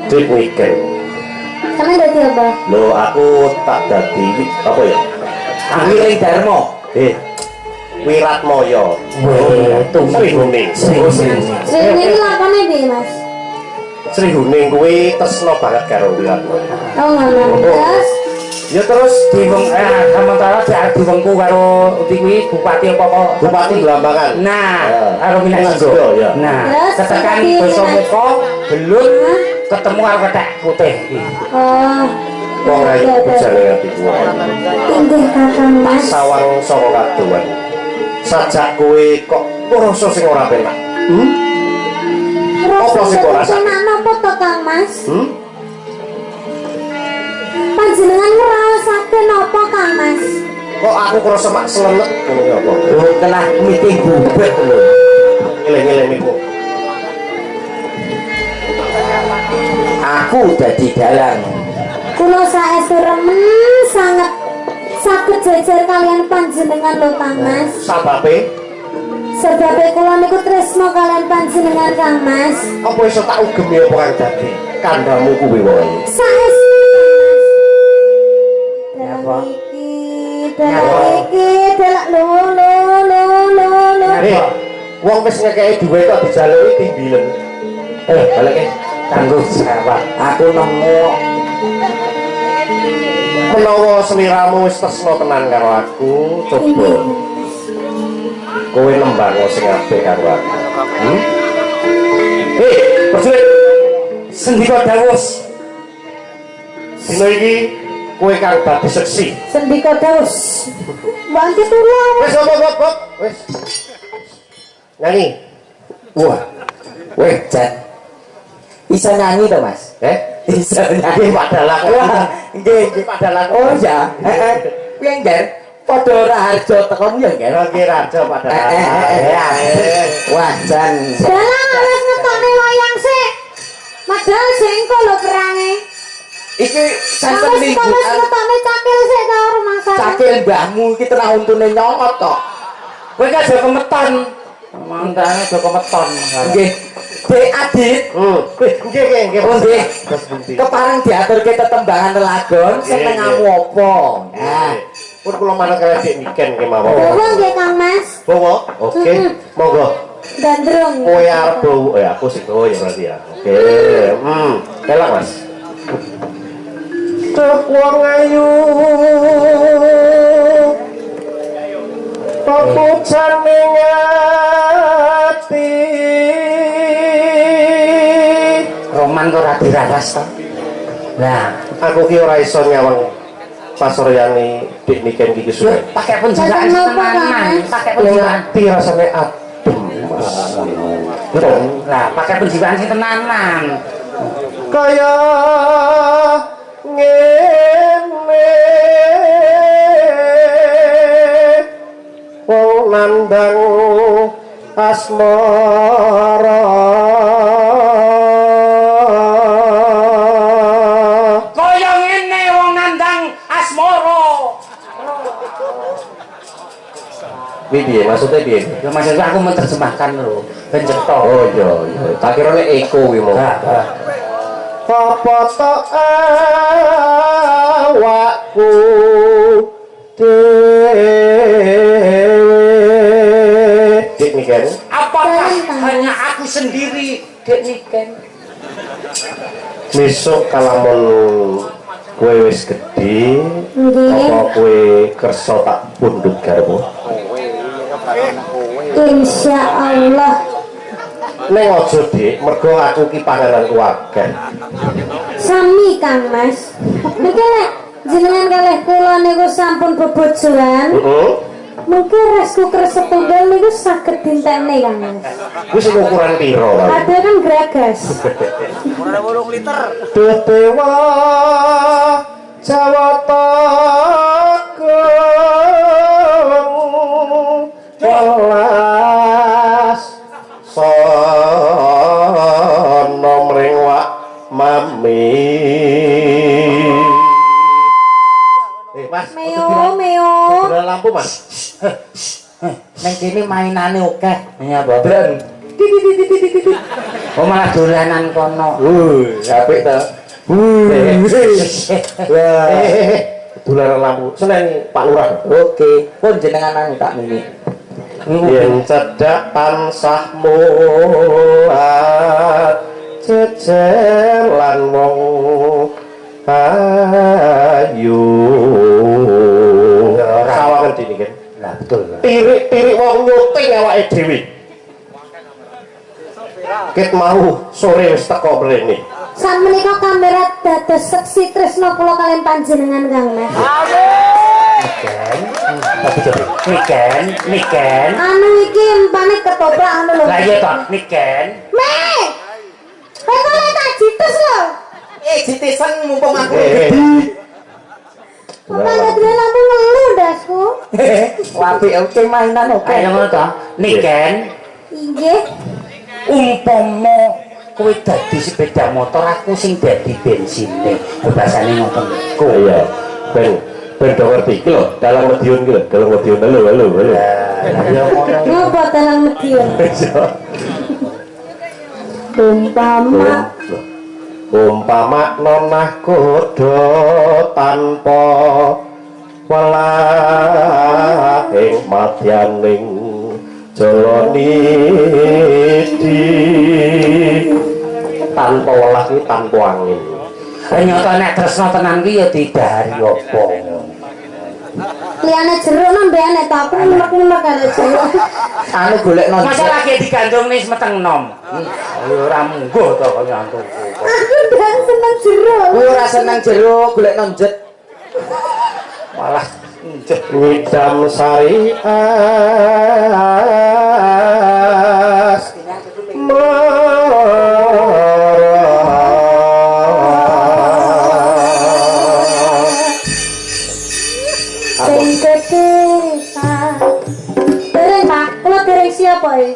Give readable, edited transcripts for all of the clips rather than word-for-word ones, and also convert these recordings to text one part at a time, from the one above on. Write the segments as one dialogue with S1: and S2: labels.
S1: Dit weekend.
S2: Sampe dadi apa?
S1: Lho aku tak dadi apa ya?
S3: Anggiling Darmo.
S1: Wiratmaya. Sri Huning.
S2: Sing iki lakone piye, Mas?
S1: Sri Huning kuwi tresno banget karo Wiratmaya.
S2: Oh, ngono. Terus
S3: Ya terus sementara diwengku karo kuwi bupati apa kok?
S1: Bupati Blambangan.
S3: Nah, karo Minangkabau.
S1: Ya.
S3: Nah,
S2: terus
S3: ketekan
S2: bupati
S3: basa muka belum
S2: Hah?
S3: ketemu karo kethek putih iki.
S2: oh,
S1: Wong ayu bejane ati kuwi.
S2: inggih Kakang Mas.
S1: Sawang saka kadoan. Sajak kowe kok rasa sing ora penak. Apa sing ora sak?
S2: Napa to, Kang Mas? Panjenengan ngrasake napa, Kang Mas?
S1: Kok aku krasa mak selenek ngono ya apa?
S3: Oh, kena meeting bubet lho.
S1: Ngile-ngile niku.
S3: Aku dadi dalang.
S2: Kula saestu remen sanget saged jejer kalian panjenengan lho, Kang Mas.
S1: Sababe
S2: Sebab kula niku tresno kalian panjenengan, Kang Mas.
S1: apa iso tak ugem ya apa kang dadi kandhamu kuwi wae.
S2: Saestu
S3: Apa?
S2: dalang iki delak lho.
S1: Wong wis ngekeki dhuwit kok dijaluki timbilen.
S3: Balik tanggung jawab. Aku nemu
S1: Menawa sliramu wis tresno tenan karo aku, coba kowe nembang sing apik karo aku. Persulit
S3: sendika dawus.
S1: dina iki kowe kang dadi seksi.
S2: Sendika Daus. Bantu tulung.
S1: Wis kok. Wis. Nyanyi.
S3: Wah. Weh, Jan. Bisa nyanyi to, Mas? Bisa nyanyi
S1: Padalah.
S3: nggih.
S1: Padalah.
S3: Oh ya. Piye, Nger? Padha raharja tekonmu ya, Nger.
S1: Oke raja padalah.
S3: Wah, Jan.
S2: Dalang wis ngetokne wayang sik. Madal sing engko lho perange.
S3: Iki santen
S2: Wis
S3: mingguan.
S2: ngetokne cakil sik ta rumah sakit.
S3: Cakil mbahmu iki tenan untune nyokot to. Kowe gak aja kemeton. Mangkane aja kemeton. Nggih. Dek Adit.
S1: Nggih.
S3: Oh nggih.
S1: Terus pundi?
S3: Kepareng diaturke tetembangan lelagon senengamu apa? Nah,
S1: Pun kula manut karo Dik Niken ki mawon.
S2: Bawa nggih Kang Mas.
S1: Bawa? Oke. Monggo.
S2: Gandrung.
S1: Kowe arep bawa ya aku sing bawa ya berarti ya. Oke. Kelak Mas. Cep wong ayu. Papucan ning ati.
S3: roman kok ora diraras to. Nah,
S1: Aku ki ora iso nyawang pasoryane Dik Niken iki suwe.
S3: pakai penjelasan tenanan, pakai penjelasan.
S1: Ati rasane adem. Mas.
S3: Betul. Lah, pakai penjelasan sing tenanan.
S1: Kaya ngene wong nandang asmara
S3: Kaya ngene wong nandang asmara.
S1: piye maksudnya piye?
S3: Ya maksudnya aku menerjemahkan lho, ben cetha.
S1: Oh iya tak kira nek eko kuwi mau. Apa to awakku Dik Niken.
S3: Apakah hanya aku sendiri, Dek Niken?
S1: Besok kalamun kowe wis gedhe apa kowe kersa tak pundhut garwa
S2: Insya Allah.
S1: ning aja Dik mergo aku ki pangananku akeh
S2: Sami Kang Mas. Niki lek jenengan kalih kula niku sampun bebojoan. Mungkin resku setunggal niku saged dintekne Kang Mas.
S1: wis ukuran pira Kang
S2: Ada kan geragas.
S3: Ora 8 liter.
S1: Duh dewa Jawata welas sono mring wak mami. Mas,
S2: Meo.
S1: beneran lampu Mas.
S3: Neng kene mainane akeh. Ya, Bro.
S1: Dan
S3: Oh malah dolanan kono.
S1: Apik ta. Wah. Dolanan lampu. Seneng Pak Lurah.
S3: Oke, pun jenengan nang tak muni.
S1: Yen cedhak tansah muat jejer lan wong ayu. Sawangan dini kan.
S3: Lah betul.
S1: Tirik-tirik wong nyuting awake dhewe. Ket mau sore wis teko mrene.
S2: Sak menika kamera dados seksi tresno kula kalian panjenengan Kang Mas.
S3: Niken.
S2: Anu iki empane ketoprak anu lho.
S3: Lah iya toh, Niken.
S2: Mek. Kok tak jitus lho.
S3: Jitisen mumpung aku.
S2: Bukan ada lampu ngelu dasku.
S3: Wapi oke mainan oke. Ayo ngono toh, Niken.
S2: Inggih.
S3: Umpama kowe dadi sepeda motor aku sing dadi bensine. Bahasane ngoten.
S1: Iya. Ben do ngerti iki lho, dalang Madiun iki lho, dalang Madiun. Halo.
S3: Ya ngono.
S2: Ngopo dalang Madiun?
S1: Umpama nonah kudu tanpa welah ing madyaning jalani tanpa welah iki tanpa angin.
S3: Nyata nek tresno tenan ki ya didahari apa.
S2: Liane jeruk nang mbene ta aku nek karo jeruk.
S3: Anu golek non. Masa lagi digandung nih semeteng nom. Ora mungguh to kaya antuk.
S2: Aku ndak seneng jeruk.
S3: Ora seneng jeruk golek nonjet. Malah njet
S1: Widam sarias
S2: Sing ketesan. Dereng Pak, kula dereng siapa iki?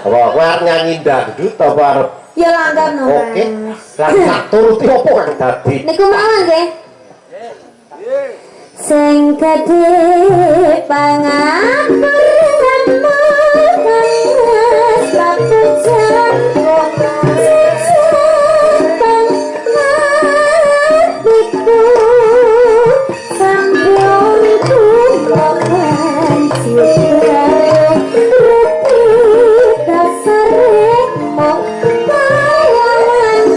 S1: apa kowe arep nyanyi dangdut apa arep
S2: Ya langgar no.
S1: oke lan turuti apa kang dadi
S2: Niku mawon nggih. Sing gedhe pangampun mas patut jampo sesatang hatiku sampun kupokan jiwa reti dasare mok kayangan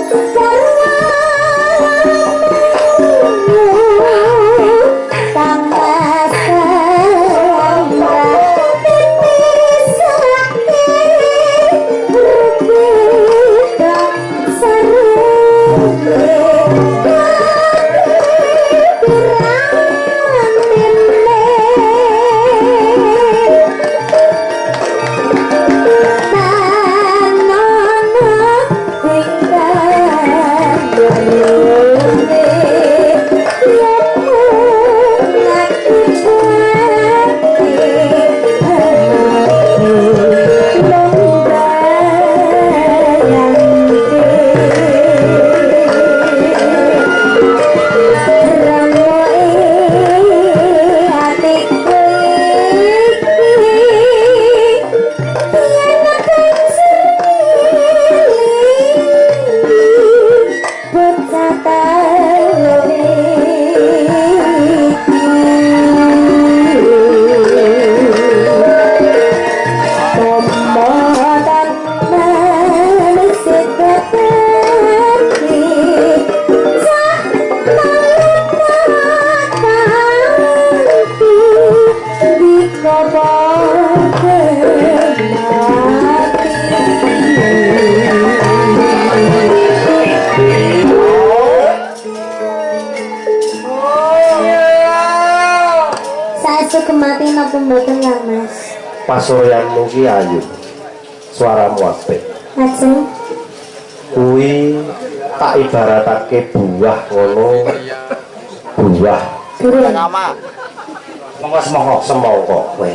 S2: kematian apa mboten Kang Mas?
S1: pasuryanmu ki ayu suaramu apik
S2: Lajeng
S1: kuwi tak ibaratake buah ngono buah
S2: durung.
S3: mongko
S1: semangka kowe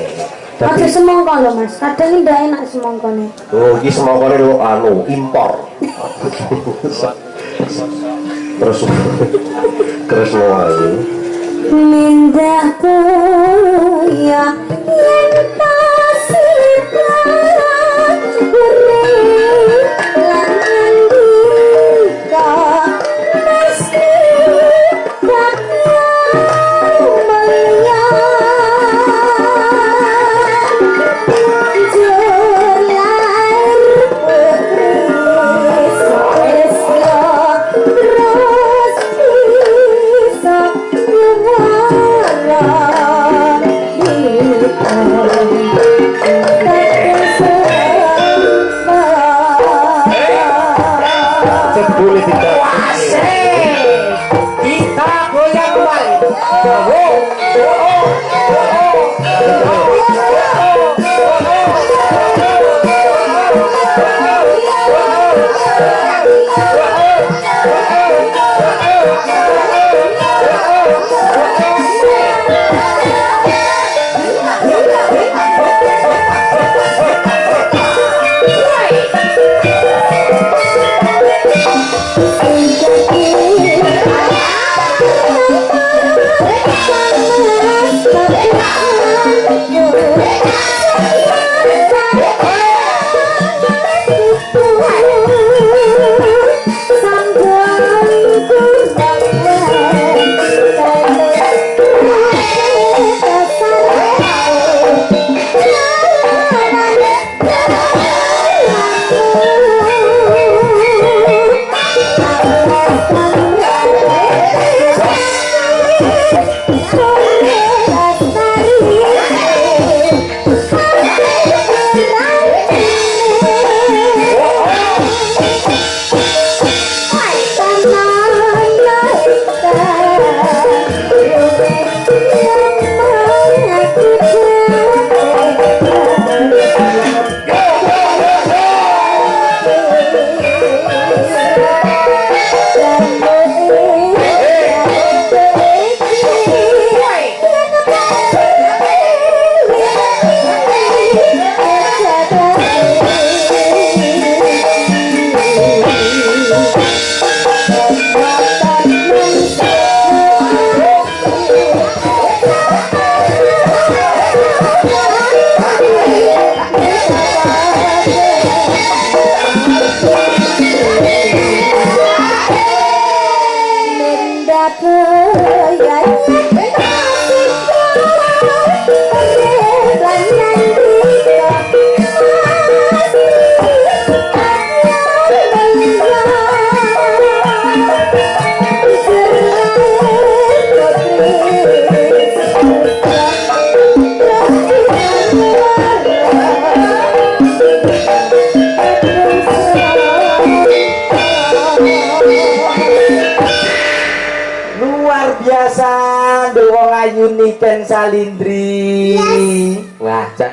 S2: Aja semangka lho Mas, kadang ndak enak semangkane.
S1: oh iki semangkane lho anu impor terus terus wae
S2: Mindah ya yen tasibah
S1: Boleh tidak?
S3: Kita goyang kembali. Luar biasa, Dewa Ayuni dan Salindri. Wah,